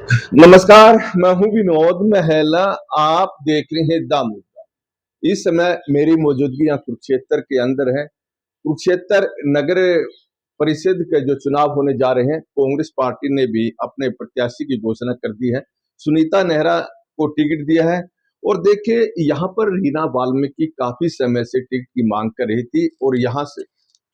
नमस्कार, मैं हूँ विनोद महला। आप देख रहे हैं द मुद्दा। इस समय मेरी मौजूदगी यहाँ कुरुक्षेत्र के अंदर है। कुरुक्षेत्र नगर परिषद के जो चुनाव होने जा रहे हैं, कांग्रेस पार्टी ने भी अपने प्रत्याशी की घोषणा कर दी है। सुनीता नेहरा को टिकट दिया है। और देखिए, यहाँ पर रीना वाल्मीकि काफी समय से टिकट की मांग कर रही थी और यहाँ से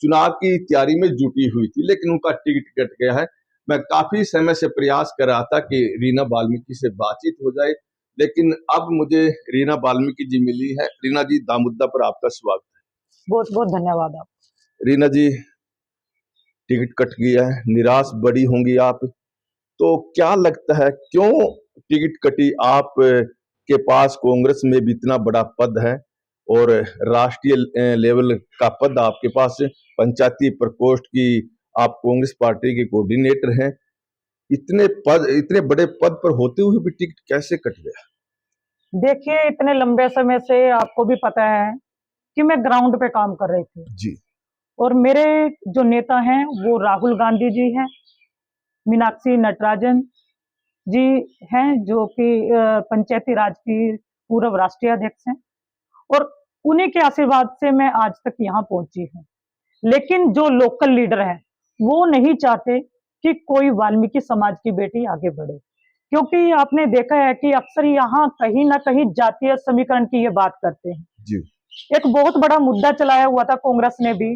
चुनाव की तैयारी में जुटी हुई थी, लेकिन उनका टिकट कट गया है। मैं काफी समय से प्रयास कर रहा था कि रीना वाल्मीकि से बातचीत हो जाए, लेकिन अब मुझे रीना वाल्मीकि जी मिली है। रीना जी, दामुद्दा पर आपका स्वागत बहुत बहुत धन्यवाद आप। है। रीना जी, टिकट कट गया है, निराश बड़ी होंगी आप। तो क्या लगता है, क्यों टिकट कटी? आप के पास कांग्रेस में भी इतना बड़ा पद है और राष्ट्रीय लेवल का पद आपके पास है। पंचायती प्रकोष्ठ की आप कांग्रेस पार्टी के कोऑर्डिनेटर हैं। इतने बड़े पद पर होते हुए भी टिकट कैसे कट गया? देखिए, इतने लंबे समय से आपको भी पता है कि मैं ग्राउंड पे काम कर रही थी जी। और मेरे जो नेता हैं वो राहुल गांधी जी हैं, मीनाक्षी नटराजन जी हैं जो कि पंचायती राज की पूर्व राष्ट्रीय अध्यक्ष हैं और उन्हीं के आशीर्वाद से मैं आज तक यहाँ पहुंची हूँ। लेकिन जो लोकल लीडर हैं वो नहीं चाहते कि कोई वाल्मीकि समाज की बेटी आगे बढ़े, क्योंकि आपने देखा है कि अक्सर यहाँ कहीं ना कहीं जातीय समीकरण की ये बात करते हैं। जी। एक बहुत बड़ा मुद्दा चलाया हुआ था कांग्रेस ने भी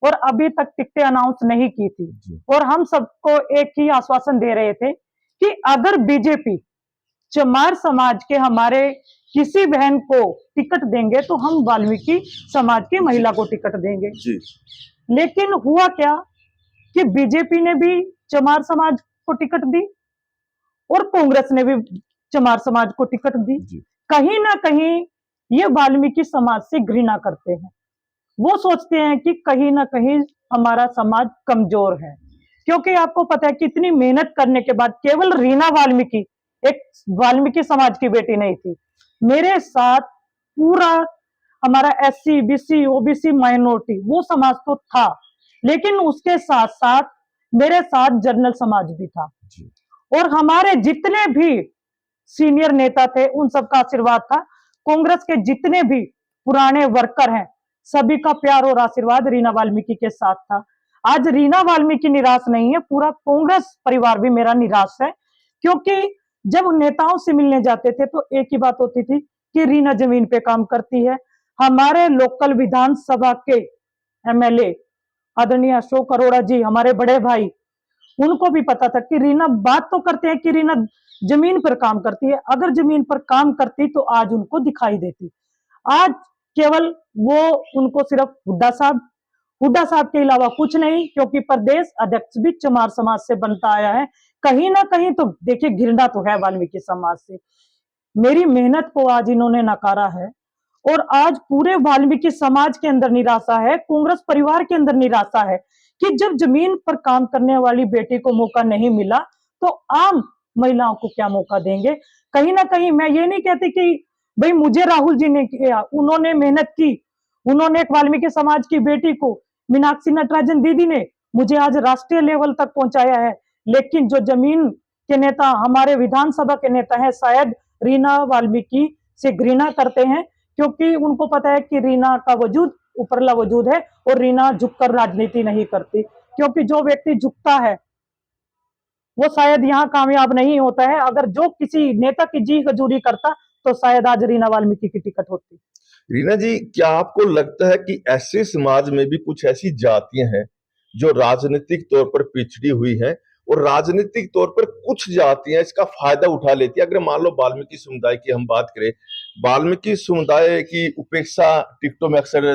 और अभी तक टिकटें अनाउंस नहीं की थी जी। और हम सबको एक ही आश्वासन दे रहे थे कि अगर बीजेपी चमार समाज के हमारे किसी बहन को टिकट देंगे तो हम वाल्मीकि समाज की महिला को टिकट देंगे। जी। लेकिन हुआ क्या कि बीजेपी ने भी चमार समाज को टिकट दी और कांग्रेस ने भी चमार समाज को टिकट दी। जी। कहीं ना कहीं ये वाल्मीकि समाज से घृणा करते हैं। वो सोचते हैं कि कहीं ना कहीं हमारा समाज कमजोर है, क्योंकि आपको पता है कि इतनी मेहनत करने के बाद केवल रीना वाल्मीकि एक वाल्मीकि समाज की बेटी नहीं थी, मेरे साथ पूरा हमारा एससी बीसी ओबीसी माइनॉरिटी वो समाज तो था, लेकिन उसके साथ साथ मेरे साथ जनरल समाज भी था जी। और हमारे जितने भी सीनियर नेता थे उन सबका आशीर्वाद था। कांग्रेस के जितने भी पुराने वर्कर हैं सभी का प्यार और आशीर्वाद रीना वाल्मीकि के साथ था। आज रीना वाल्मीकि निराश नहीं है, पूरा कांग्रेस परिवार भी मेरा निराश है, क्योंकि जब नेताओं से मिलने जाते थे तो एक ही बात होती थी कि रीना जमीन पे काम करती है। हमारे लोकल विधानसभा के एमएलए आदरणीय अशोक अरोड़ा जी, हमारे बड़े भाई, उनको भी पता था कि रीना बात तो करते हैं कि रीना जमीन पर काम करती है, अगर जमीन पर काम करती तो आज उनको दिखाई देती। आज केवल वो उनको सिर्फ हुड्डा साहब के अलावा कुछ नहीं, क्योंकि प्रदेश अध्यक्ष भी चमार समाज से बनता आया है। कहीं ना कहीं तो देखिए घृणा तो है वाल्मीकि समाज से। मेरी मेहनत को आज इन्होंने नकारा है और आज पूरे वाल्मीकि समाज के अंदर निराशा है, कांग्रेस परिवार के अंदर निराशा है कि जब जमीन पर काम करने वाली बेटी को मौका नहीं मिला तो आम महिलाओं को क्या मौका देंगे। कहीं ना कहीं मैं ये नहीं कहती कि भाई मुझे राहुल जी ने किया, उन्होंने मेहनत की, उन्होंने एक वाल्मीकि समाज की बेटी को मीनाक्षी नटराजन दीदी ने मुझे आज राष्ट्रीय लेवल तक पहुंचाया है। लेकिन जो जमीन के नेता हमारे विधानसभा के नेता हैं शायद रीना वाल्मीकि से घृणा करते हैं, क्योंकि उनको पता है कि रीना का वजूद उपरला वजूद है और रीना झुककर राजनीति नहीं करती, क्योंकि जो व्यक्ति झुकता है वो शायद यहाँ कामयाब नहीं होता है। अगर जो किसी नेता की जी हजूरी करता तो शायद आज रीना वाल्मीकि की टिकट होती। रीना जी, क्या आपको लगता है कि ऐसे समाज में भी कुछ ऐसी जातियां हैं जो राजनीतिक तौर पर पिछड़ी हुई हैं और राजनीतिक तौर पर कुछ जातियां इसका फायदा उठा लेती है? अगर मान लो वाल्मीकि समुदाय की हम बात करें, वाल्मीकि समुदाय की उपेक्षा टिकटों में अक्सर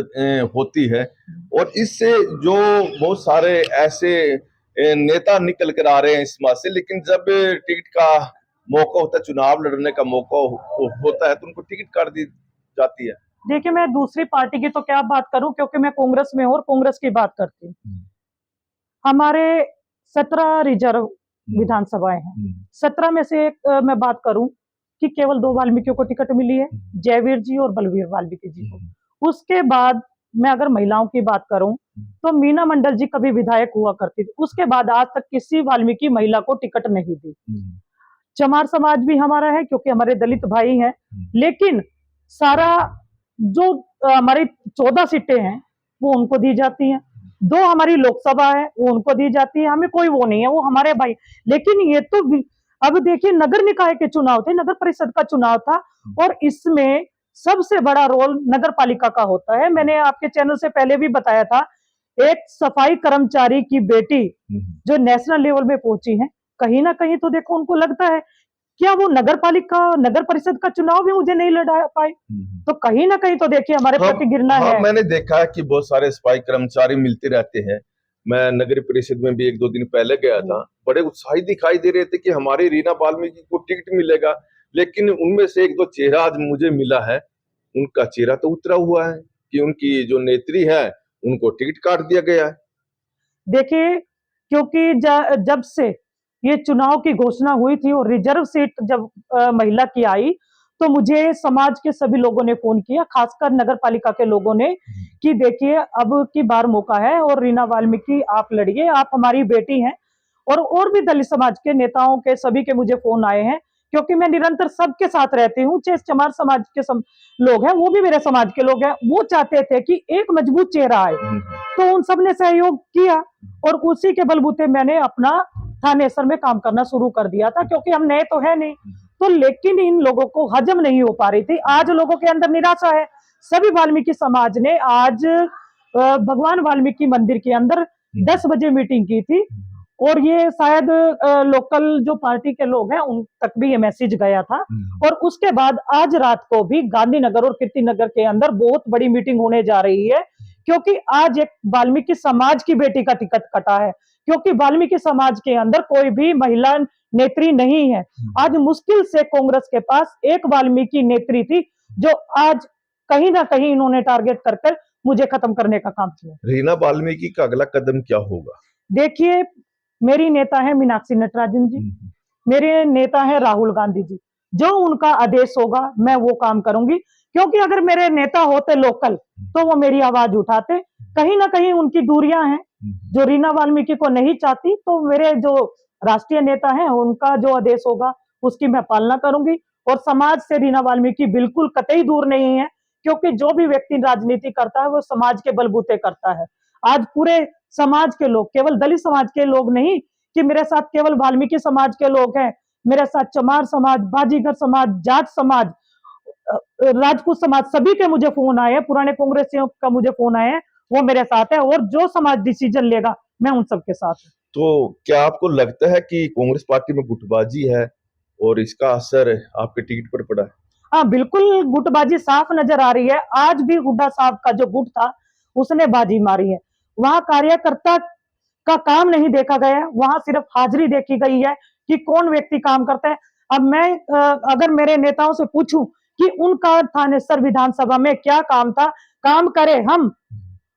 होती है और इससे जो बहुत सारे ऐसे नेता निकल कर आ रहे हैं इस समाज से, लेकिन जब टिकट का मौका होता है, चुनाव लड़ने का मौका होता है, तो उनको टिकट काट दी जाती है। देखिए, मैं दूसरी पार्टी की तो क्या बात करूं, क्योंकि मैं कांग्रेस में हूं और कांग्रेस की बात करती हूँ। हमारे 17 रिजर्व विधानसभाएं हैं, 17 में से एक मैं बात करूं कि केवल 2 वाल्मीकियों को टिकट मिली है, जयवीर जी और बलवीर वाल्मीकि जी को। उसके बाद मैं अगर महिलाओं की बात करूं तो मीना मंडल जी कभी विधायक हुआ करती थी, उसके बाद आज तक किसी वाल्मीकि महिला को टिकट नहीं दी। चमार समाज भी हमारा है क्योंकि हमारे दलित भाई हैं, लेकिन सारा जो हमारी 14 सीटें हैं वो उनको दी जाती हैं, 2 हमारी लोकसभा है वो उनको दी जाती है, हमें कोई वो नहीं है, वो हमारे भाई। लेकिन ये तो अब देखिए नगर निकाय के चुनाव थे, नगर परिषद का चुनाव था, और इसमें सबसे बड़ा रोल नगर पालिका का होता है। मैंने आपके चैनल से पहले भी बताया था, एक सफाई कर्मचारी की बेटी जो नेशनल लेवल में पहुंची है, कहीं ना कहीं तो देखो उनको लगता है क्या वो नगर पालिका नगर परिषद का चुनाव भी मुझे नहीं लड़ा पाए, तो कहीं ना कहीं तो देखिए हमारे प्रति गिरना हाँ, है। मैंने देखा है कि बहुत सारे सफाई कर्मचारी मिलते रहते हैं। मैं नगर परिषद में भी 1-2 दिन पहले गया था, बड़े उत्साहित दिखाई दे रहे थे कि हमारी रीना वाल्मीकि को टिकट मिलेगा। लेकिन उनमें से 1-2 चेहरा आज मुझे मिला है, उनका चेहरा तो उतरा हुआ है कि उनकी जो नेत्री है उनको टिकट काट दिया गया है। देखिए क्योंकि जब से ये चुनाव की घोषणा हुई थी और रिजर्व सीट जब महिला की आई, तो मुझे समाज के सभी लोगों ने फोन किया, खासकर नगर पालिका के लोगों ने, कि देखिए अब की बार मौका है और रीना वाल्मीकि आप लड़िए, आप हमारी बेटी हैं। और भी दलित समाज के नेताओं के सभी के मुझे फोन आए हैं, क्योंकि मैं निरंतर सबके साथ रहती हूँ, चाहे चमार समाज के लोग हैं, वो भी मेरे समाज के लोग हैं, वो चाहते थे कि एक मजबूत चेहरा आए, तो उन सब ने सहयोग किया और उसी के बलबूते मैंने अपना थानेसर में काम करना शुरू कर दिया था, क्योंकि हम नए तो है नहीं। तो लेकिन इन लोगों को हजम नहीं हो पा रही थी, आज लोगों के अंदर निराशा है। सभी वाल्मीकि समाज ने आज भगवान वाल्मीकि मंदिर के अंदर 10 बजे मीटिंग की थी, और ये शायद लोकल जो पार्टी के लोग हैं उन तक भी ये मैसेज गया था। और उसके बाद आज रात को भी गांधीनगर और कीर्तिनगर के अंदर बहुत बड़ी मीटिंग होने जा रही है, क्योंकि आज एक वाल्मीकि समाज की बेटी का टिकट कटा है, क्योंकि वाल्मीकि समाज के अंदर कोई भी महिला नेत्री नहीं है। आज मुश्किल से कांग्रेस के पास एक वाल्मीकि नेत्री थी, जो आज कहीं ना कहीं इन्होंने टारगेट कर मुझे खत्म करने का काम किया। रीना वाल्मीकि का अगला कदम क्या होगा? देखिए मेरी नेता है मीनाक्षी नटराजन जी, मेरे नेता है राहुल गांधी जी, जो उनका आदेश होगा मैं वो काम करूंगी, क्योंकि अगर मेरे नेता होते लोकल तो वो मेरी आवाज उठाते। कहीं ना कहीं उनकी दूरियां हैं जो रीना वाल्मीकि को नहीं चाहती, तो मेरे जो राष्ट्रीय नेता हैं उनका जो आदेश होगा उसकी मैं पालना करूंगी। और समाज से रीना वाल्मीकि बिल्कुल कतई दूर नहीं है, क्योंकि जो भी व्यक्ति राजनीति करता है वो समाज के बलबूते करता है। आज पूरे समाज के लोग, केवल दलित समाज के लोग नहीं कि मेरे साथ केवल वाल्मीकि समाज के लोग हैं, मेरे साथ चमार समाज, बाजीगर समाज, जाट समाज, राजपूत समाज, सभी के मुझे फोन आए हैं, पुराने कांग्रेसियों का मुझे फोन आए हैं, वो मेरे साथ है, और जो समाज डिसीजन लेगा मैं उन सबके साथ हूं। तो क्या आपको लगता है कि कांग्रेस पार्टी में गुटबाजी है और इसका असर आपके टिकट पर पड़ा है? हाँ बिल्कुल, गुटबाजी साफ नजर आ रही है। आज भी हुड्डा साहब का जो गुट था उसने बाजी मारी है, वहां कार्यकर्ता का काम नहीं देखा गया है, वहां सिर्फ हाजिरी देखी गई है कि कौन व्यक्ति काम करता है। अब मैं अगर मेरे नेताओं से पूछूं कि उनका थानेसर विधानसभा में क्या काम था, काम करे हम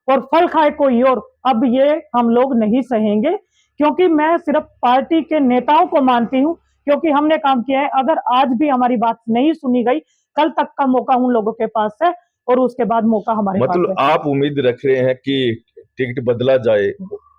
और फल खाए कोई और, अब ये हम लोग नहीं सहेंगे, क्योंकि मैं सिर्फ पार्टी के नेताओं को मानती हूं, क्योंकि हमने काम किया है। अगर आज भी हमारी बात नहीं सुनी गई, कल तक का मौका उन लोगों के पास है और उसके बाद मौका हमारे पास मतलब है। आप उम्मीद रख रहे हैं कि टिकट बदला जाए,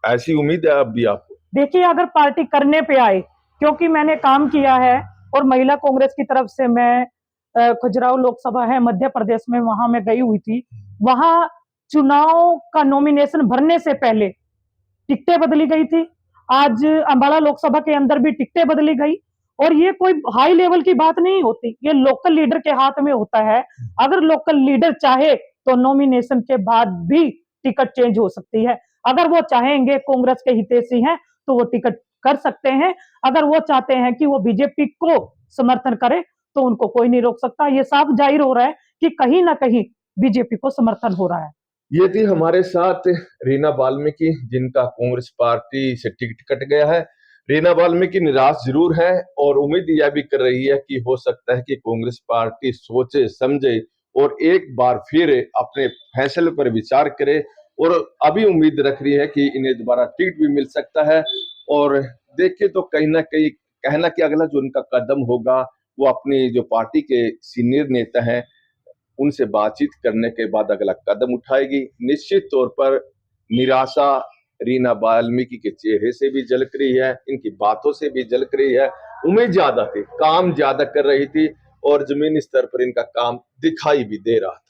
ऐसी उम्मीद है अब भी आपको? देखिए अगर पार्टी करने पे आए, क्योंकि मैंने काम किया है, और महिला कांग्रेस की तरफ से मैं खजुराहो लोकसभा है मध्य प्रदेश में, वहां मैं गई हुई थी। वहां चुनाव का नॉमिनेशन भरने से पहले टिकटें बदली गई थी। आज अंबाला लोकसभा के अंदर भी टिकटें बदली गई, और ये कोई हाई लेवल की बात नहीं होती, ये लोकल लीडर के हाथ में होता है। अगर लोकल लीडर चाहे तो नॉमिनेशन के बाद भी टिकट चेंज हो सकती है। अगर वो चाहेंगे, कांग्रेस के हितैषी हैं, तो वो टिकट कर सकते हैं। अगर वो चाहते हैं कि वो बीजेपी को समर्थन करे, तो उनको कोई नहीं रोक सकता। ये साफ जाहिर हो रहा है कि कहीं ना कहीं बीजेपी को समर्थन हो रहा है। ये थी हमारे साथ रीना वाल्मीकि, जिनका कांग्रेस पार्टी से टिकट कट गया है। रीना वाल्मीकि निराश जरूर है और उम्मीद यह भी कर रही है कि हो सकता है कि कांग्रेस पार्टी सोचे समझे और एक बार फिर अपने फैसले पर विचार करे, और अभी उम्मीद रख रही है कि इन्हें दोबारा टिकट भी मिल सकता है। और देखिए तो कहीं ना कहीं कहना कि अगला जो उनका कदम होगा वो अपनी जो पार्टी के सीनियर नेता हैं उनसे बातचीत करने के बाद अगला कदम उठाएगी। निश्चित तौर पर निराशा रीना वाल्मीकि के चेहरे से भी झलक रही है, इनकी बातों से भी झलक रही है, उम्मीद ज्यादा थी, काम ज्यादा कर रही थी और जमीनी स्तर पर इनका काम दिखाई भी दे रहा था।